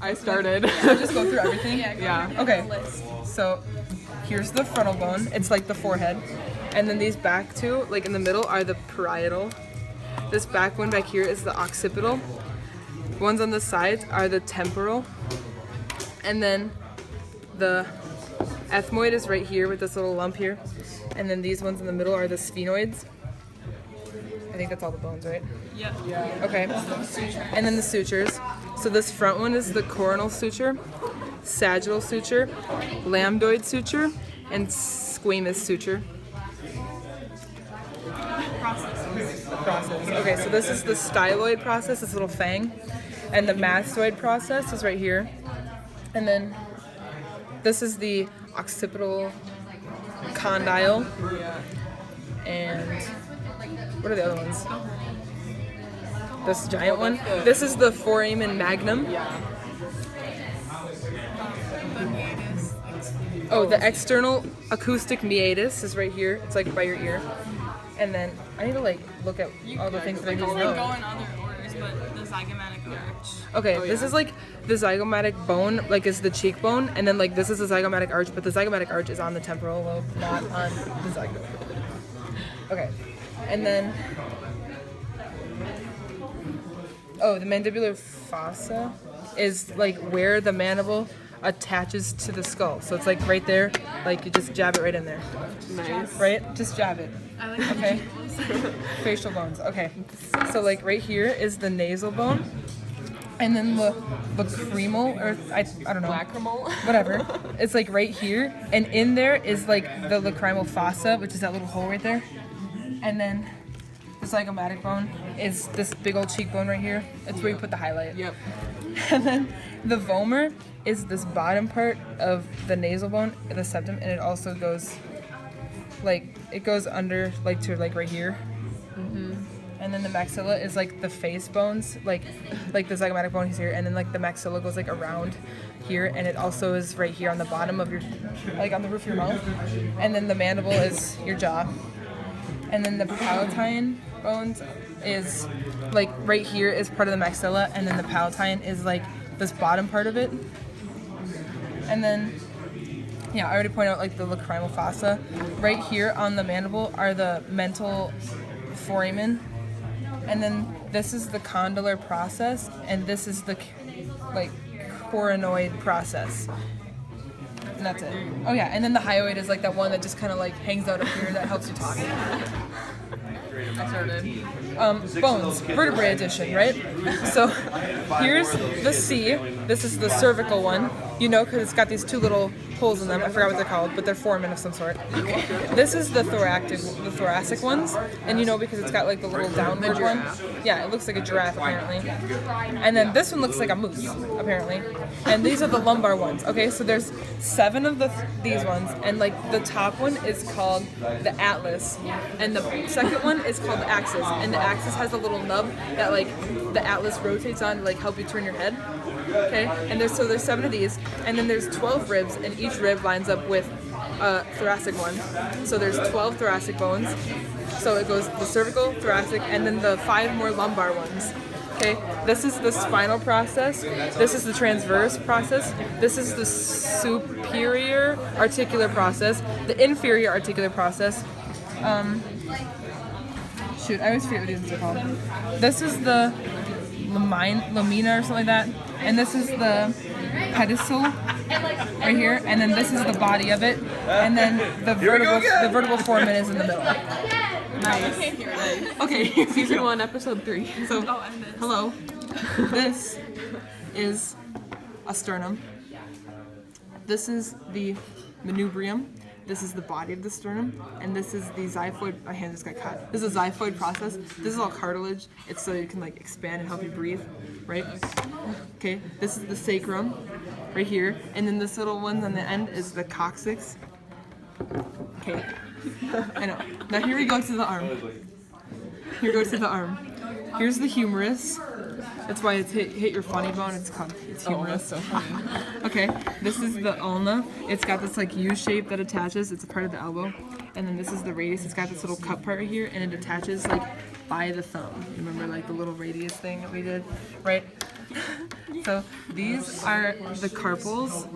I started. Should I just go through everything? Yeah. Okay. So here's the frontal bone. It's like the forehead. And then these back two, like in the middle, are the parietal. This back one back here is the occipital. The ones on the sides are the temporal. And then the ethmoid is right here with this little lump here. And then these ones in the middle are the sphenoids. I think that's all the bones, right? Yep. Yeah. Okay. And then the sutures. So this front one is the coronal suture, sagittal suture, lambdoid suture, and squamous suture. Process. Okay, so this is the styloid process, this little fang. And the mastoid process is right here. And then this is the occipital condyle. And what are the other ones? This giant one. This is the foramen magnum. Oh, the external acoustic meatus is right here. It's like by your ear. And then I need to like look at all the things that I just know. Go in other orders, but the zygomatic arch. Okay, this is like the zygomatic bone, like is the cheekbone, and then like this is the zygomatic arch, but the zygomatic arch is on the temporal lobe, not on the zygomatic. Okay, and then the mandibular fossa is like where the mandible attaches to the skull. So it's like right there, like you just jab it right in there. Nice. Right? Just jab it. I like Okay. Facial bones. Okay. So like right here is the nasal bone. And then the lacrimal, or I don't know. Lacrimal. Whatever. It's like right here. And in there is like the lacrimal fossa, which is that little hole right there. And then the zygomatic bone is this big old cheekbone right here. It's where you put the highlight. Yep. And then the vomer is this bottom part of the nasal bone, the septum, and it also goes like it goes under like to like right here. And then the maxilla is like the face bones, like the zygomatic bone is here, and then like the maxilla goes like around here, and it also is right here on the bottom of your, like on the roof of your mouth. And then the mandible is your jaw. And then the palatine bones is like right here is part of the maxilla, and then the palatine is like this bottom part of it. And then, yeah, I already pointed out like the lacrimal fossa. Right here on the mandible are the mental foramen. And then this is the condylar process, and this is the like coronoid process. And that's it. Oh yeah, and then the hyoid is like that one that just kind of like hangs out up here that helps you talk. I started. Bones, vertebrae addition, right? So here's the C. This is the cervical one. You know, because it's got these two little holes in them. I forgot what they're called, but they're foramen of some sort. This is the thoracic ones, and you know because it's got like the little downward one. Yeah, it looks like a giraffe apparently. And then this one looks like a moose apparently. And these are the lumbar ones. Okay, so there's 7 of these ones, and like the top one is called the atlas, and the second one is called the axis. And the axis has a little nub that like the atlas rotates on to like help you turn your head. Okay, and there's 7 of these, and then there's 12 ribs, and each rib lines up with a thoracic one. So there's 12 thoracic bones. So it goes the cervical, thoracic, and then the 5 more lumbar ones. Okay, this is the spinal process. This is the transverse process. This is the superior articular process. The inferior articular process. Shoot, I always forget what these are called. This is the lamina or something like that. And this is the pedicel right here. And then this is the body of it. And then the vertebral foramen is in the middle. Nice. Okay, Season 1, episode 3. So, hello. This is a sternum. This is the manubrium. This is the body of the sternum, and this is the xiphoid. My hand just got cut. This is a xiphoid process. This is all cartilage. It's so you can like expand and help you breathe, right? Okay. This is the sacrum, right here, and then this little one on the end is the coccyx. Okay. I know. Now here we go to the arm. Here goes to the arm. Here's the humerus. That's why it's hit your funny bone. It's humerus. So funny. Okay, this is the ulna. It's got this like U shape that attaches. It's a part of the elbow. And then this is the radius. It's got this little cup part right here, and it attaches like by the thumb. Remember like the little radius thing that we did, right? So these are the carpals.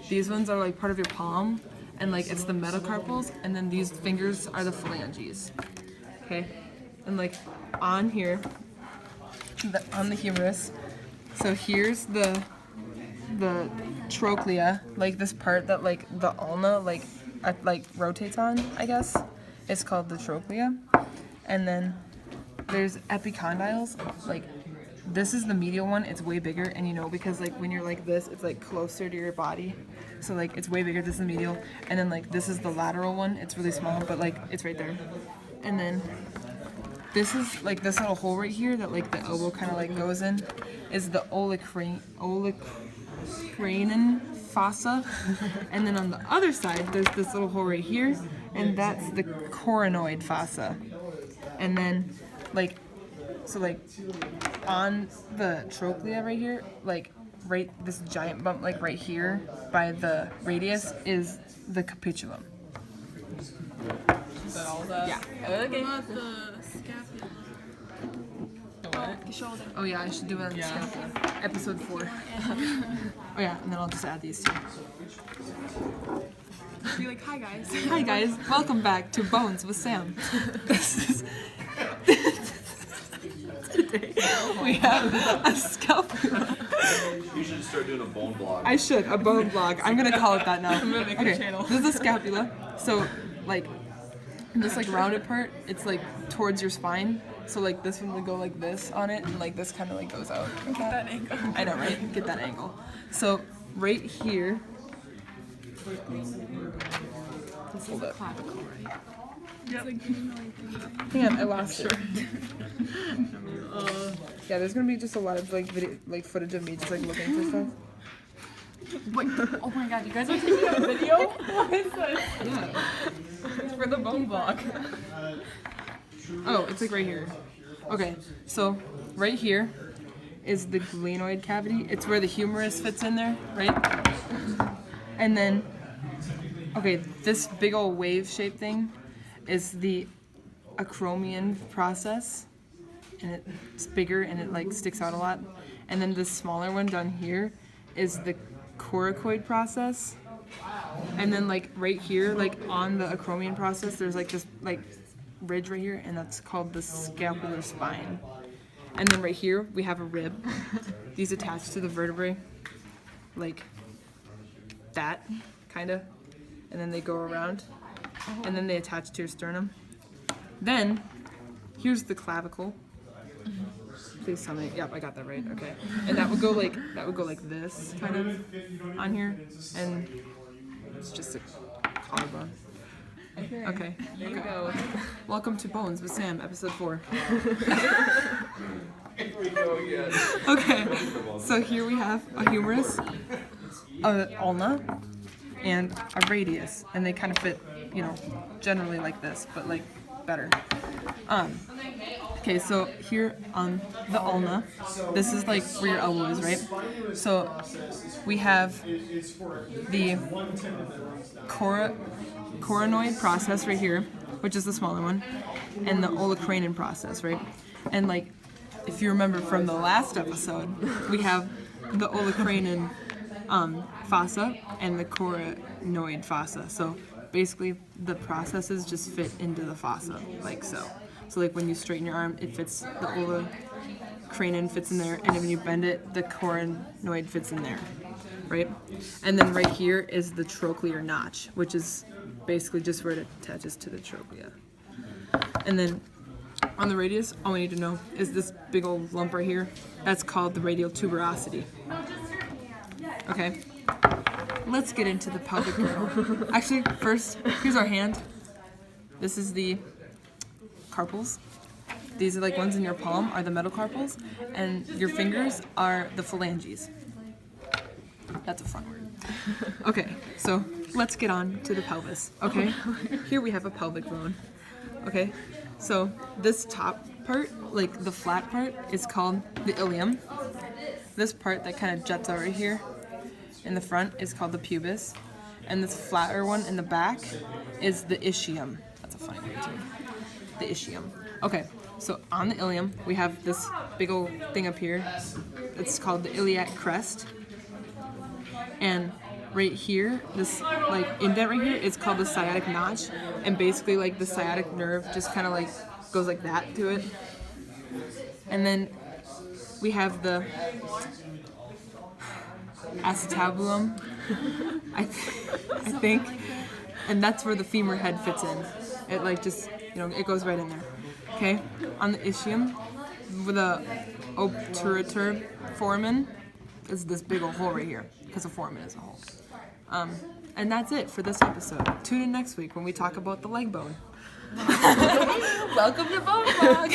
These ones are like part of your palm, and like it's the metacarpals, and then these fingers are the phalanges. Okay, and like on here, on the humerus. So here's the trochlea, like this part that like the ulna like rotates on, I guess. It's called the trochlea. And then there's epicondyles. Like this is the medial one. It's way bigger, and you know because like when you're like this, it's like closer to your body. So like it's way bigger. This is the medial, and then like this is the lateral one. It's really small, but like it's right there. And then this is like this little hole right here that like the elbow kind of like goes in, is the olecranon fossa. And then on the other side, there's this little hole right here, and that's the coronoid fossa. And then like, so like on the trochlea right here, like right, this giant bump like right here by the radius is the capitulum. Is that all that? Yeah. Okay. What about the scapula? The what? Shoulder. Oh yeah, I should do it on the scapula. Episode 4. Oh yeah, and then I'll just add these two. Be like, hi guys. Hi guys, welcome back to Bones with Sam. This is today we have a scapula. You should start doing a bone blog. I should, a bone vlog. I'm gonna call it that now. I'm gonna make a channel. This is a scapula. So like this like rounded part, it's like towards your spine. So like this one would go like this on it, and like this kind of like goes out. Get that angle. I know, right? Get that angle. So right here. Let's hold up. Clavicle, right? Yep. Hang on, I lost it. Yeah, there's gonna be just a lot of like video, like footage of me just like looking for stuff. Wait, oh my god, you guys are taking a video? What is this? Yeah. It's for the bone vlog. Oh, it's like right here. Okay, so right here is the glenoid cavity. It's where the humerus fits in there, right? And then, okay, this big old wave-shaped thing is the acromion process, and it's bigger and it like sticks out a lot. And then this smaller one down here is the coracoid process. And then like right here, like on the acromion process, there's like this like ridge right here, and that's called the scapular spine. And then right here we have a rib. These attach to the vertebrae, like that, kind of. And then they go around, and then they attach to your sternum. Then here's the clavicle. Please tell me. Yep, I got that right. Okay. And that would go like this, kind of, on here, and it's just a collarbone. Okay. There you go. Welcome to Bones with Sam, episode 4. Here we go again. Okay. So here we have a humerus, a ulna, and a radius, and they kind of fit, you know, generally like this, but like better. Okay, so here on the ulna, this is like where your elbow is, right? So we have the coronoid process right here, which is the smaller one, and the olecranon process, right? And like, if you remember from the last episode, we have the olecranon fossa and the coronoid fossa. So basically, the processes just fit into the fossa, like so. So like when you straighten your arm, it fits, the olecranon fits in there, and when you bend it, the coronoid fits in there, right? And then right here is the trochlear notch, which is basically just where it attaches to the trochlea. And then on the radius, all we need to know is this big old lump right here. That's called the radial tuberosity. Okay, let's get into the pelvic girdle. Actually, first, here's our hand. This is the carpals. These are like ones in your palm are the metacarpals, and your fingers are the phalanges. That's a fun word. Okay, so let's get on to the pelvis. Okay, here we have a pelvic bone. Okay, so this top part, like the flat part, is called the ilium. This part that kind of juts out right here in the front is called the pubis, and this flatter one in the back is the ischium. That's a funny word too. The ischium. Okay, So on the ilium, we have this big old thing up here. It's called the iliac crest. And right here, this like indent right here, it's called the sciatic notch. And basically like the sciatic nerve just kind of like goes like that to it. And then we have the acetabulum, I think. And that's where the femur head fits in. It like just, it goes right in there. Okay? On the ischium, with the obturator foramen is this big old hole right here, because a foramen is a hole. And that's it for this episode. Tune in next week when we talk about the leg bone. Welcome to Bone Vlog!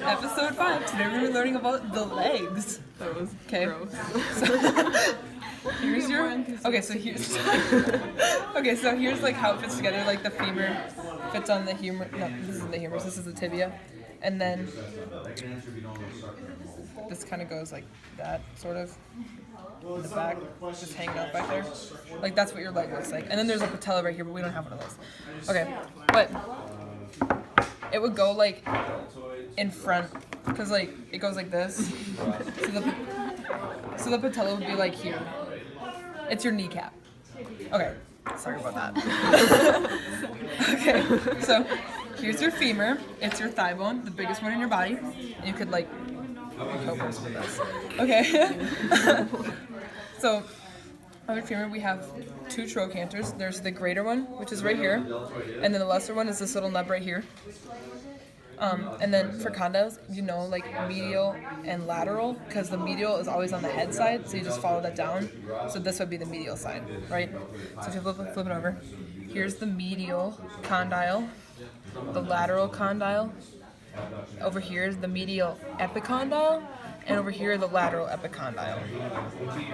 Episode 5. Today we're learning about the legs. That was gross. Here's your. So here's like how it fits together. Like the femur fits on the humerus. No, this isn't the humerus. This is the tibia, and then this kind of goes like that, sort of. In the back, just hanging out back there. Like that's what your leg looks like. And then there's a patella right here, but we don't have one of those. Okay, but it would go like in front, cause like it goes like this. So the patella would be like here. It's your kneecap. Okay, sorry about that. Okay, so here's your femur. It's your thigh bone, the biggest one in your body. And you could like co-pose with us. Okay. So on your femur we have 2 trochanters. There's the greater one, which is right here, and then the lesser one is this little nub right here. And then for condyles, like medial and lateral, because the medial is always on the head side, so you just follow that down. So this would be the medial side, right? So if you flip it over, here's the medial condyle, the lateral condyle. Over here is the medial epicondyle, and over here the lateral epicondyle.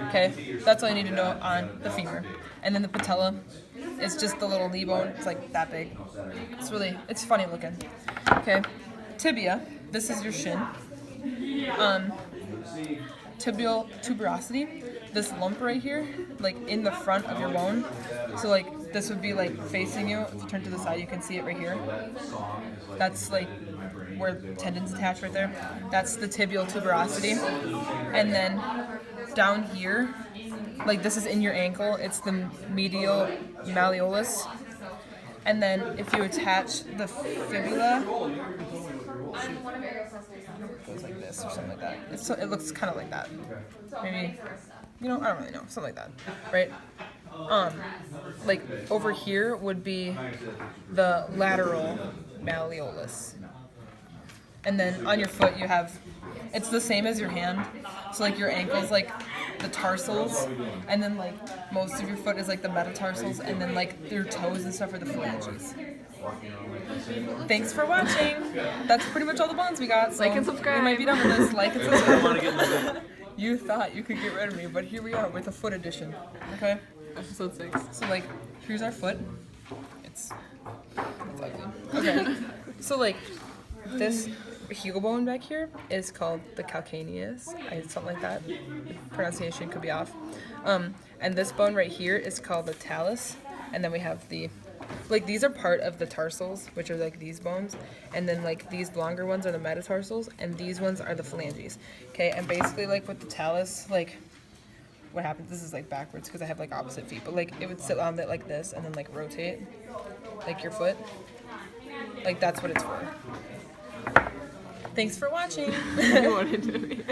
Okay, that's all you need to know on the femur. And then the patella is just the little knee bone. It's like that big. It's funny looking. Okay, tibia. This is your shin. Tibial tuberosity. This lump right here, like in the front of your bone. So like this would be like facing you. If you turn to the side, you can see it right here. That's like where tendons attach right there. That's the tibial tuberosity. And then down here, like this is in your ankle, it's the medial malleolus. And then if you attach the fibula, it goes like this or something like that. It looks kind of like that. Maybe, I don't really know, something like that, right? Like over here would be the lateral malleolus. And then on your foot you have, it's the same as your hand. So like your ankle's like the tarsals, and then like most of your foot is like the metatarsals, and then like your toes and stuff are the phalanges. Thanks for watching. That's pretty much all the bones we got. So like and subscribe. We might be done with this. Like and subscribe. You thought you could get rid of me, but here we are with a foot edition. Okay? Episode 6. So like, here's our foot. It's ugly. Okay. So like, this heel bone back here is called the calcaneus, something like that. The pronunciation could be off. And this bone right here is called the talus. And then we have these are part of the tarsals, which are like these bones. And then like these longer ones are the metatarsals, and these ones are the phalanges. Okay, and basically like with the talus, like what happens, this is like backwards because I have like opposite feet, but like it would sit on it like this and then like rotate, like your foot. Like that's what it's for. Thanks for watching. You wanted to be.